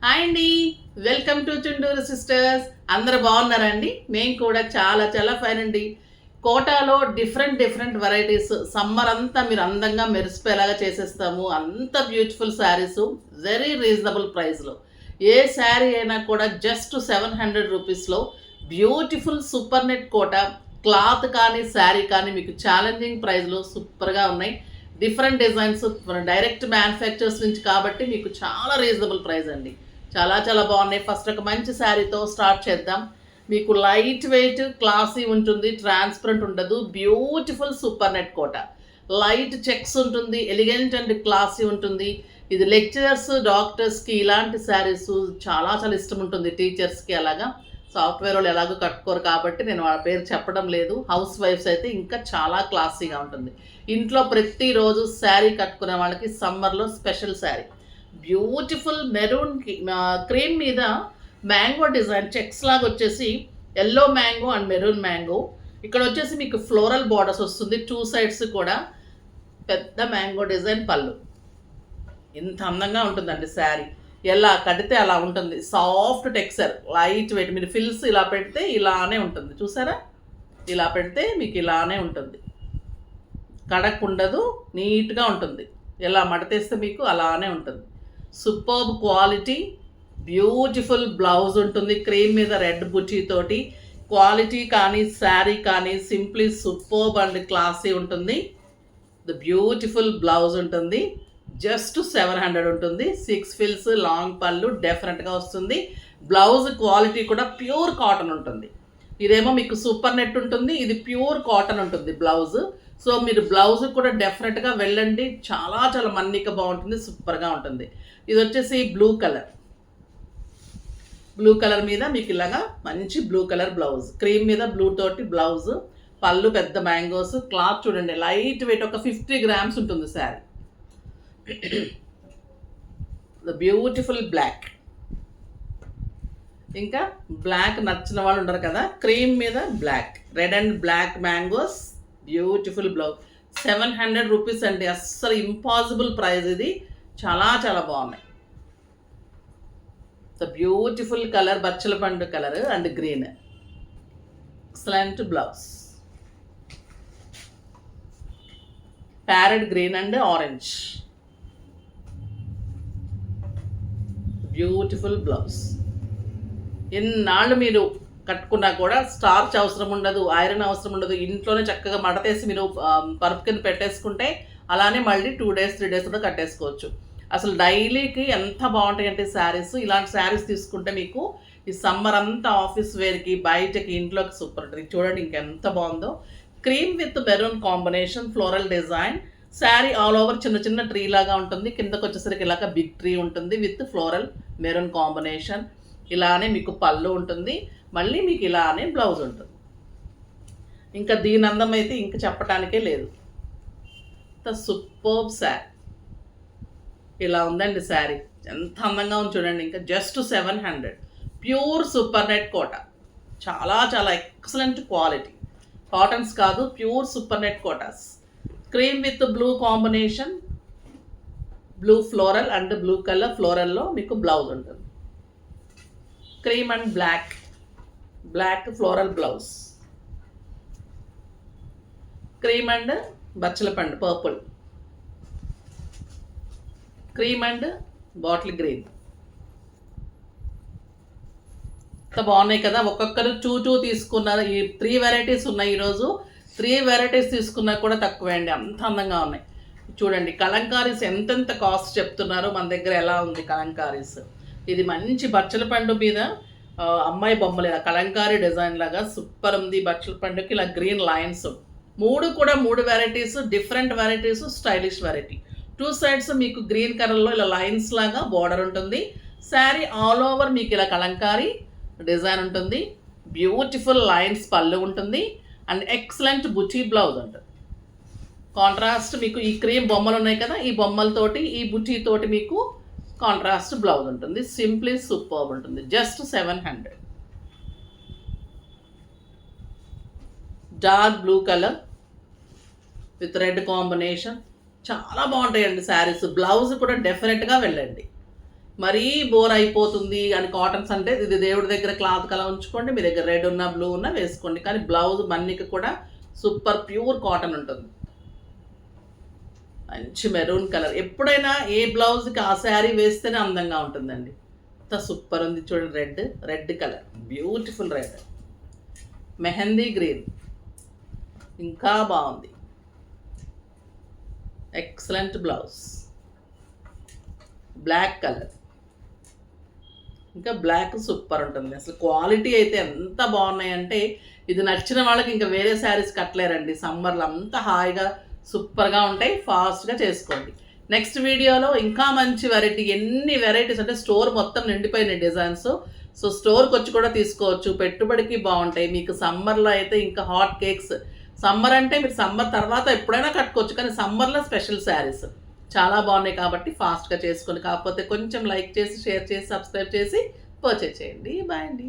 Hi అండి. Welcome to Chunduru sisters. అందరు బాగున్నారండి? మేము కూడా చాలా చాలా ఫైన్ అండి. కోటాలో డిఫరెంట్ డిఫరెంట్ వెరైటీస్ సమ్మర్ అంతా మీరు అందంగా మెరిసిపోయేలాగా చేసేస్తాము. అంత బ్యూటిఫుల్ శారీస్ వెరీ రీజనబుల్ ప్రైస్లో. ఏ శారీ అయినా కూడా జస్ట్ 700 రూపీస్లో బ్యూటిఫుల్ సూపర్ నెట్ కోట క్లాత్ కానీ శారీ కానీ మీకు ఛాలెంజింగ్ ప్రైస్లో సూపర్గా ఉన్నాయి. డిఫరెంట్ డిజైన్స్ డైరెక్ట్ మ్యానుఫ్యాక్చర్స్ నుంచి కాబట్టి మీకు చాలా రీజనబుల్ ప్రైస్ అండి. చాలా చాలా బాగున్నాయి. ఫస్ట్ ఒక మంచి శారీతో స్టార్ట్ చేద్దాం. మీకు లైట్ వెయిట్ క్లాసీ ఉంటుంది, ట్రాన్స్పరెంట్ ఉండదు, బ్యూటిఫుల్ సూపర్ నెట్ కోట. లైట్ చెక్స్ ఉంటుంది, ఎలిగెంట్ అండ్ క్లాసీ ఉంటుంది. ఇది లెక్చరర్స్ డాక్టర్స్కి ఇలాంటి శారీస్ చాలా చాలా ఇష్టం ఉంటుంది. టీచర్స్కి అలాగా సాఫ్ట్వేర్ వాళ్ళు ఎలాగో కట్టుకోరు కాబట్టి నేను వాళ్ళ పేరు చెప్పడం లేదు. హౌస్ వైఫ్స్ అయితే ఇంకా చాలా క్లాసీగా ఉంటుంది. ఇంట్లో ప్రతిరోజు శారీ కట్టుకునే వాళ్ళకి సమ్మర్లో special sari. Beautiful maroon cream మీద మ్యాంగో డిజైన్ చెక్స్ లాగా వచ్చేసి yellow mango and maroon mango. ఇక్కడ వచ్చేసి మీకు ఫ్లోరల్ బార్డర్స్ వస్తుంది, టూ సైడ్స్ కూడా పెద్ద మ్యాంగో డిజైన్ పళ్ళు. ఇంత అందంగా ఉంటుందండి శారీ. ఎలా కడితే అలా ఉంటుంది. Soft texture, light weight. మీరు ఫిల్స్ ఇలా పెడితే ఇలానే ఉంటుంది, చూసారా? ఇలా పెడితే మీకు ఇలానే ఉంటుంది, కడక్ ఉండదు, నీట్గా ఉంటుంది. ఎలా మడతేస్తే మీకు అలానే ఉంటుంది. సూపర్బ్ క్వాలిటీ, బ్యూటిఫుల్ బ్లౌజ్ ఉంటుంది క్రీమ్ మీద రెడ్ బుటీ తోటి. క్వాలిటీ కానీ శారీ కానీ సింప్లీ సూపర్బ్ అండ్ క్లాసీ ఉంటుంది. ద బ్యూటిఫుల్ బ్లౌజ్ ఉంటుంది. జస్ట్ 700 ఉంటుంది. 6 ఫిల్స్ లాంగ్ పళ్ళు డెఫినెట్గా వస్తుంది. బ్లౌజ్ క్వాలిటీ కూడా ప్యూర్ కాటన్ ఉంటుంది. ఇదేమో మీకు సూపర్ నెట్ ఉంటుంది, ఇది ప్యూర్ కాటన్ ఉంటుంది బ్లౌజ్. సో మీరు బ్లౌజ్ కూడా డెఫినెట్గా వెళ్ళండి. చాలా చాలా మన్నిక బాగుంటుంది, సూపర్గా ఉంటుంది. ఇది వచ్చేసి బ్లూ కలర్. బ్లూ కలర్ మీద మీకు ఇలాగా మంచి బ్లూ కలర్ బ్లౌజ్, క్రీమ్ మీద బ్లూ తోటి బ్లౌజ్, పళ్ళు పెద్ద మ్యాంగోస్. క్లాత్ చూడండి, లైట్ వెయిట్, ఒక 50 గ్రామ్స్ ఉంటుంది శారీ. The beautiful black. ఇంకా బ్లాక్ నచ్చిన వాళ్ళు ఉండరు కదా, క్రీమ్ మీద black, red and black mangoes, beautiful blouse. 700 rupees అండి, అస్సలు ఇంపాసిబుల్ ప్రైస్ ఇది. చాలా చాలా బాగున్నాయి. ద బ్యూటిఫుల్ కలర్, బచ్చల పండు colour and green. Excellent blouse, parrot green and orange. Beautiful blouse. ఎన్నాళ్ళు మీరు కట్టుకున్నా కూడా స్టార్చ్ అవసరం ఉండదు, ఐరన్ అవసరం ఉండదు. ఇంట్లోనే చక్కగా మడతేసి మీరు పరుపు కింద పెట్టేసుకుంటే అలానే మళ్ళీ 2 days 3 days కూడా కట్టేసుకోవచ్చు. అసలు డైలీకి ఎంత బాగుంటాయి అంటే శారీస్. ఇలాంటి శారీస్ తీసుకుంటే మీకు ఈ సమ్మర్ అంతా ఆఫీస్ వేర్కి, బయటకి, ఇంట్లోకి సూపర్ ఉంటుంది. చూడండి ఇంకెంత బాగుందో. Cream with maroon combination, floral design. Sari all over చిన్న చిన్న ట్రీ లాగా ఉంటుంది. కిందకు వచ్చేసరికి ఇలాగ బిగ్ ట్రీ ఉంటుంది విత్ ఫ్లోరల్ మెరూన్ కాంబినేషన్. ఇలానే మీకు పళ్ళు ఉంటుంది, మళ్ళీ మీకు ఇలానే బ్లౌజ్ ఉంటుంది. ఇంకా దీని అందం అయితే ఇంకా చెప్పటానికే లేదు. సూపర్బ్ శారీ. ఇలా ఉందండి శారీ, ఎంత అందంగా ఉంది చూడండి. ఇంకా just 700. Pure super net Kota. చాలా చాలా ఎక్సలెంట్ క్వాలిటీ. కాటన్స్ కాదు, pure super net Kotas. Cream with blue combination, blue floral and blue colour ఫ్లోరల్లో మీకు బ్లౌజ్ ఉంటుంది. Cream and black, black floral blouse. Cream and బచ్చల పండు purple, cream and bottle green. ఎంత బాగున్నాయి కదా. ఒక్కొక్కరు 2 తీసుకున్నారు. ఈ 3 వెరైటీస్ ఉన్నాయి ఈరోజు. 3 వెరైటీస్ తీసుకున్నా కూడా తక్కువే అండి, అంత అందంగా ఉన్నాయి. చూడండి కలంకారీస్ ఎంతెంత కాస్ట్ చెప్తున్నారు. మన దగ్గర ఎలా ఉంది కలంకారీస్. ఇది మంచి బచ్చల పండు మీద అమ్మాయి బొమ్మలు, ఇలా కలంకారీ డిజైన్ లాగా సూపర్ ఉంది. బచ్చల పండుకి ఇలా గ్రీన్ లైన్స్. 3 కూడా 3 varieties, different varieties, stylish variety. 2 sides మీకు గ్రీన్ కలర్లో ఇలా లైన్స్ లాగా బార్డర్ ఉంటుంది. శారీ ఆల్ ఓవర్ మీకు ఇలా కలంకారీ డిజైన్ ఉంటుంది. బ్యూటిఫుల్ లైన్స్ పళ్ళు ఉంటుంది అండ్ ఎక్సలెంట్ బుటీ బ్లౌజ్ ఉంటుంది. కాంట్రాస్ట్ మీకు ఈ క్రీమ్ బొమ్మలు ఉన్నాయి కదా, ఈ బొమ్మలతోటి ఈ బుటీ తోటి మీకు కాంట్రాస్ట్ బ్లౌజ్ ఉంటుంది. సింప్లీ సూపర్బ్ ఉంటుంది. Just 700. Dark blue colour with red combination. చాలా బాగుంటాయండి శారీస్. బ్లౌజ్ కూడా డెఫినెట్గా వెళ్ళండి. మరీ బోర్ అయిపోతుంది అని కాటన్స్ అంటే ఇది దేవుడి దగ్గర క్లాత్ కలా ఉంచుకోండి, మీ దగ్గర రెడ్ ఉన్న బ్లూ ఉన్న వేసుకోండి. కానీ బ్లౌజ్ మన్నికి కూడా సూపర్ ప్యూర్ కాటన్ ఉంటుంది. మంచి మెరూన్ కలర్. ఎప్పుడైనా ఏ బ్లౌజ్కి ఆ శారీ వేస్తేనే అందంగా ఉంటుందండి. అంత సూపర్ ఉంది చూడండి. Red colour, beautiful red. Mehndi green ఇంకా బాగుంది. Excellent blouse. బ్లాక్ కలర్, ఇంకా బ్లాక్ సూపర్ ఉంటుంది. అసలు క్వాలిటీ అయితే ఎంత బాగున్నాయంటే ఇది నచ్చిన వాళ్ళకి ఇంకా వేరే శారీస్ కట్టలేరండి. సమ్మర్లో అంత హాయిగా సూపర్గా ఉంటాయి. ఫాస్ట్గా చేసుకోండి. నెక్స్ట్ వీడియోలో ఇంకా మంచి వెరైటీ, ఎన్ని వెరైటీస్ అంటే స్టోర్ మొత్తం నిండిపోయినాయి డిజైన్స్. సో స్టోర్కి వచ్చి కూడా తీసుకోవచ్చు, పెట్టుబడికి బాగుంటాయి. మీకు సమ్మర్లో అయితే ఇంకా హాట్ కేక్స్. సమ్మర్ అంటే మీరు సమ్మర్ తర్వాత ఎప్పుడైనా కట్టుకోవచ్చు, కానీ సమ్మర్లో స్పెషల్ శారీస్ చాలా బాగున్నాయి కాబట్టి ఫాస్ట్గా చేసుకోండి. కాకపోతే కొంచెం లైక్ చేసి, షేర్ చేసి, సబ్స్క్రైబ్ చేసి పర్చేజ్ చేయండి. బాయ్ అండి.